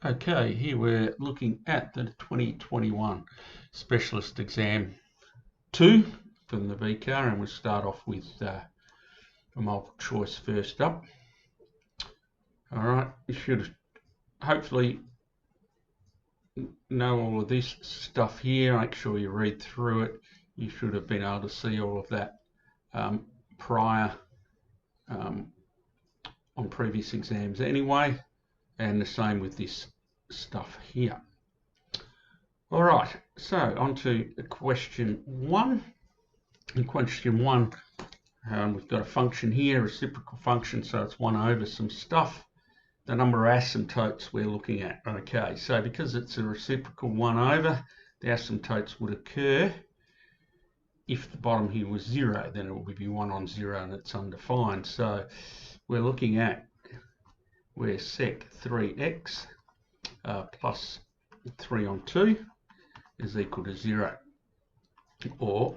Okay, here we're looking at the 2021 Specialist Exam 2 from the VCAA, and we'll start off with a multiple choice first up. Alright, you should hopefully know all of this stuff here. Make sure you read through it. You should have been able to see all of that prior on previous exams anyway, and the same with this stuff here. All right, so on to question one. In question one, we've got a function here, a reciprocal function, so it's 1 over some stuff. The number of asymptotes we're looking at. Okay, so because it's a reciprocal 1 over, the asymptotes would occur if the bottom here was 0, then it would be 1 on 0 and it's undefined. So we're looking at where sec 3x plus 3 on 2 is equal to 0, or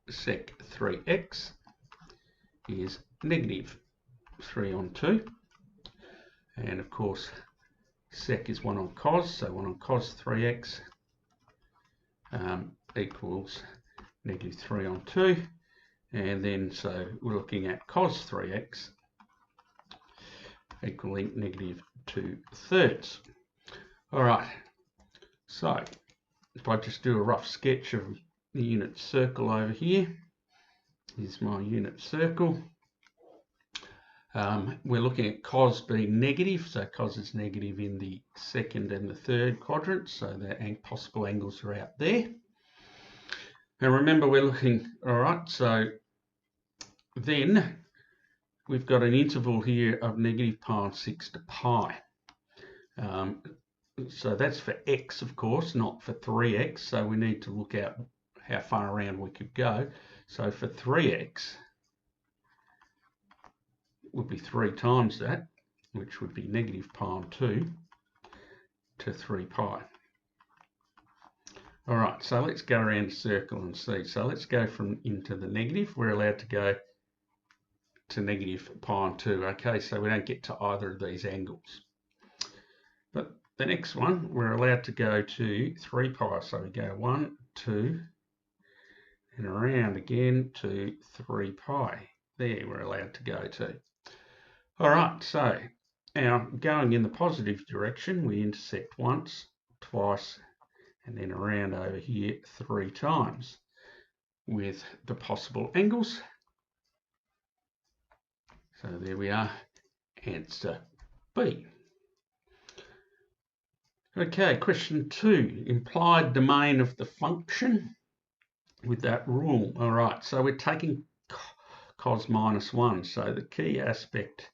sec 3x is negative 3 on 2, and of course sec is 1 on cos, so 1 on cos 3x equals negative 3 on 2, and then so we're looking at cos 3x equaling negative 2/3. All right, so if I just do a rough sketch of the unit circle over here, here's my unit circle. We're looking at cos being negative, so cos is negative in the second and the third quadrant, so the possible angles are out there. And remember, we're looking, all right, so then we've got an interval here of negative pi on 6 to pi. So that's for x, of course, not for 3x, so we need to look at how far around we could go. So for 3x would be 3 times that, which would be negative pi on 2 to 3 pi. All right, so let's go around the circle and see. So let's go from into the negative. We're allowed to go to negative pi on 2. Okay, so we don't get to either of these angles. But the next one, we're allowed to go to 3 pi. So we go 1, 2, and around again to 3 pi. There we're allowed to go to. All right, so now going in the positive direction, we intersect once, twice, and then around over here 3 times with the possible angles. So there we are, answer B. Okay, question 2, implied domain of the function with that rule. All right, so we're taking cos minus 1. So the key aspect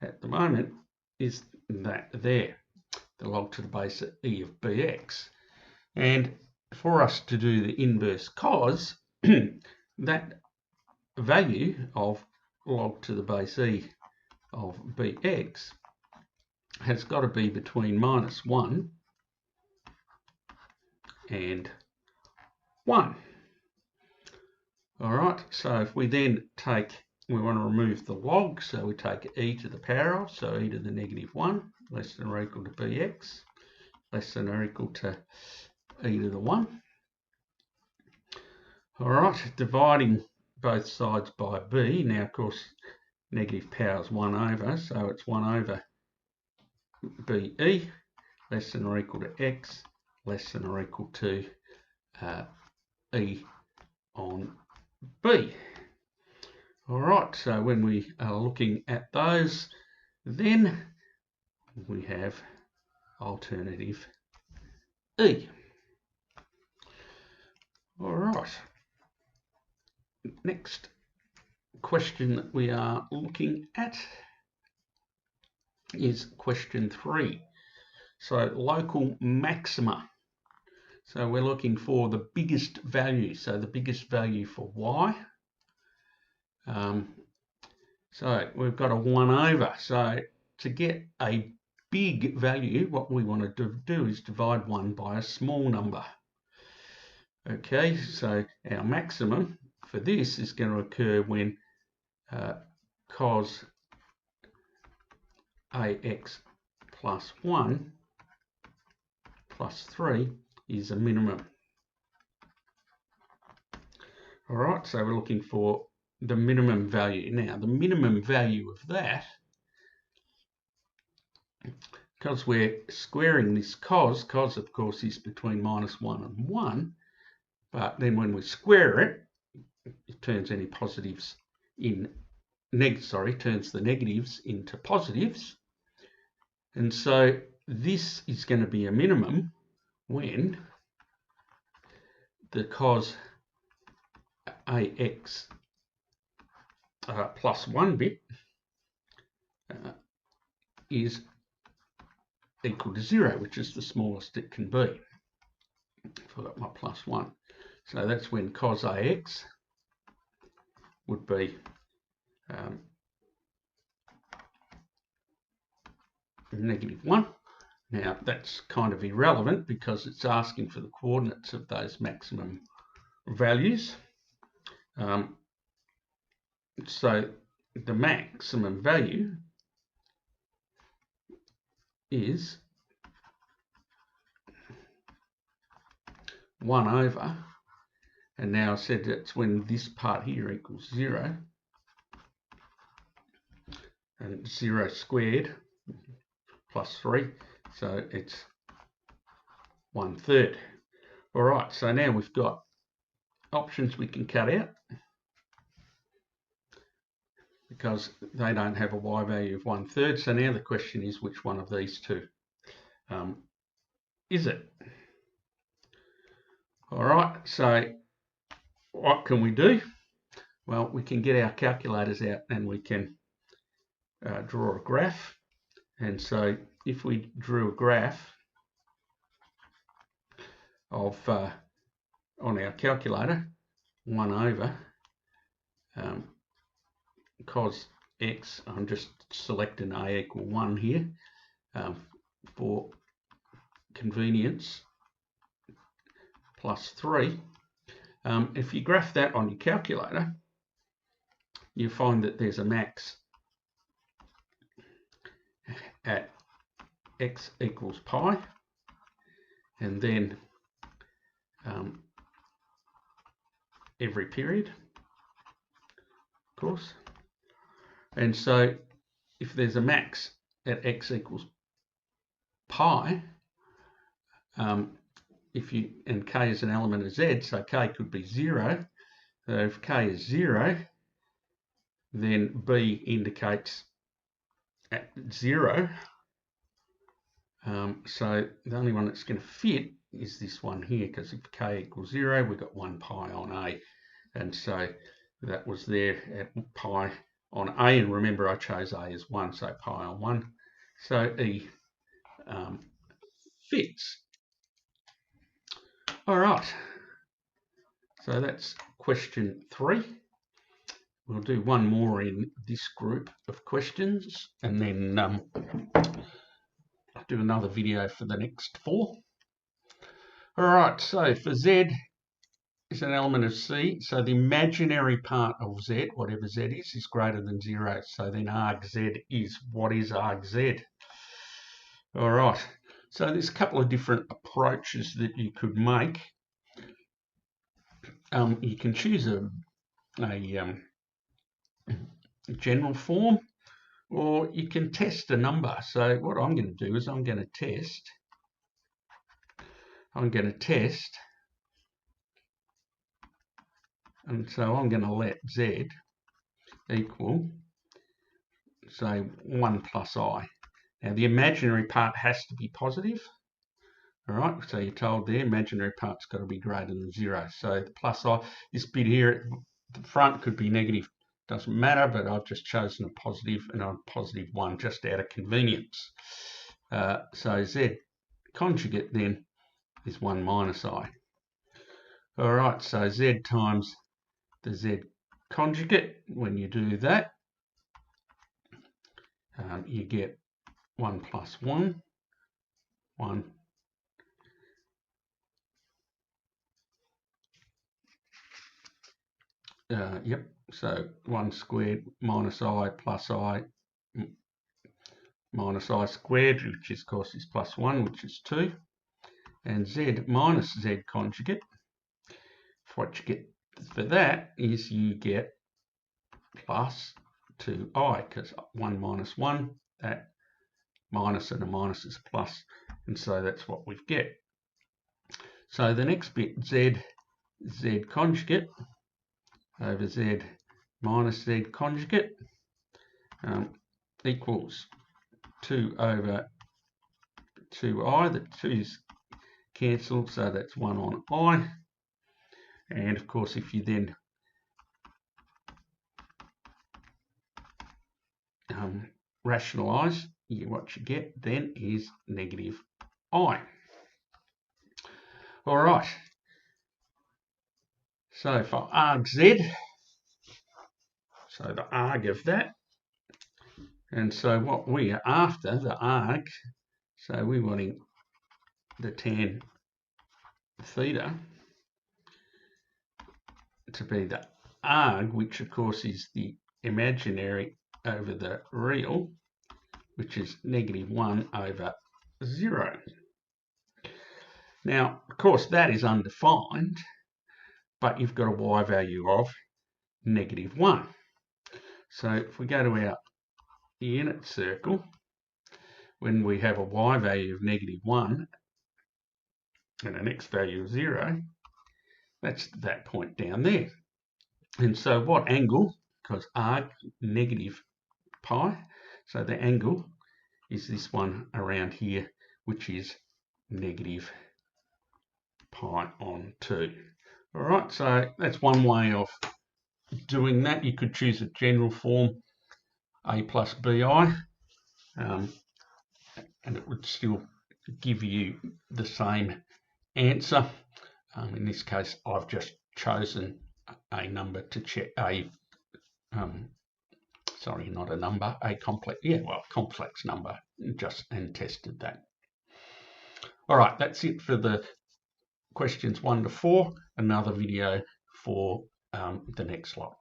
at the moment is that there, the log to the base of e of bx. And for us to do the inverse cos, that value of log to the base e of bx has got to be between minus 1 and 1. All right, so if we then take, we want to remove the log, so we take e to the power of, so e to the negative 1 less than or equal to bx less than or equal to e to the 1. All right, dividing both sides by b. Now, of course, negative power is 1 over, so it's 1 over be less than or equal to x less than or equal to e on b. All right, so when we are looking at those, then we have alternative E. All right, next question that we are looking at is question 3. So local maxima. So we're looking for the biggest value. So the biggest value for y. So we've got a 1 over. So to get a big value, what we want to do is divide 1 by a small number. Okay, so our maximum for this is going to occur when cos ax plus 1 plus 3 is a minimum. All right, so we're looking for the minimum value. Now, the minimum value of that, because we're squaring this cos of course is between -1 and 1, but then when we square it, it turns any positives in turns the negatives into positives. And so this is going to be a minimum when the cos AX plus 1 bit is equal to 0, which is the smallest it can be. I've got my plus 1. So that's when cos AX would be -1. Now that's kind of irrelevant because it's asking for the coordinates of those maximum values. So the maximum value is 1 over, and now I said that's when this part here equals 0, and 0 squared plus 3, so it's 1/3. All right, so now we've got options we can cut out because they don't have a y value of 1/3. So now the question is, which one of these two is it? All right, so what can we do? Well, we can get our calculators out and we can draw a graph. And so if we drew a graph of, on our calculator, 1 over cos x, I'm just selecting a equal 1 here for convenience, plus 3. If you graph that on your calculator, you find that there's a max at x equals pi, and then every period, of course. And so if there's a max at x equals pi, and k is an element of z, so k could be 0. So if k is 0, then b indicates at 0. So the only one that's going to fit is this one here, because if k equals 0, we've got 1 pi on a. And so that was there at pi on a. And remember, I chose a as 1, so pi on 1. So E fits. All right, so that's question 3. We'll do one more in this group of questions, and then I'll do another video for the next 4. All right, so for Z is an element of C, so the imaginary part of Z, whatever Z is greater than 0. So then argz is, what is argz? All right, so there's a couple of different approaches that you could make. You can choose a general form, or you can test a number. So what I'm going to do is I'm going to test, and so I'm going to let Z equal, say, 1 plus I. Now the imaginary part has to be positive. All right, so you're told the imaginary part's got to be greater than 0. So the plus I, this bit here at the front could be negative. Doesn't matter, but I've just chosen a positive and a positive 1 just out of convenience. So Z conjugate then is 1 minus I. All right, so Z times the Z conjugate, when you do that, you get 1 plus 1, 1. Yep, so 1 squared minus I plus I minus I squared, which of course is plus 1, which is 2. and z minus z conjugate. What you get for that is you get plus 2i, because 1 minus 1, that minus and a minus is plus, and so that's what we get. So the next bit, z conjugate over z minus z conjugate equals 2 over 2i. The 2's cancelled, so that's 1 on I. And of course, if you then rationalise, what you get then is negative I. All right. So for arg z, so the arg of that, and so what we are after, the arg, so we're wanting the tan theta to be the arg, which of course is the imaginary over the real, which is negative 1 over 0. Now, of course, that is undefined, but you've got a y value of negative 1. So if we go to our unit circle, when we have a y value of negative 1 and an x value of 0, that's that point down there. And so what angle, because arg negative pi, so the angle is this one around here, which is negative pi on 2. All right, so that's one way of doing that. You could choose a general form, a plus bi, and it would still give you the same answer. In this case, I've just chosen a number to check sorry, not a number, a complex, complex number, and tested that. All right, that's it for the questions 1 to 4. Another video for the next lot.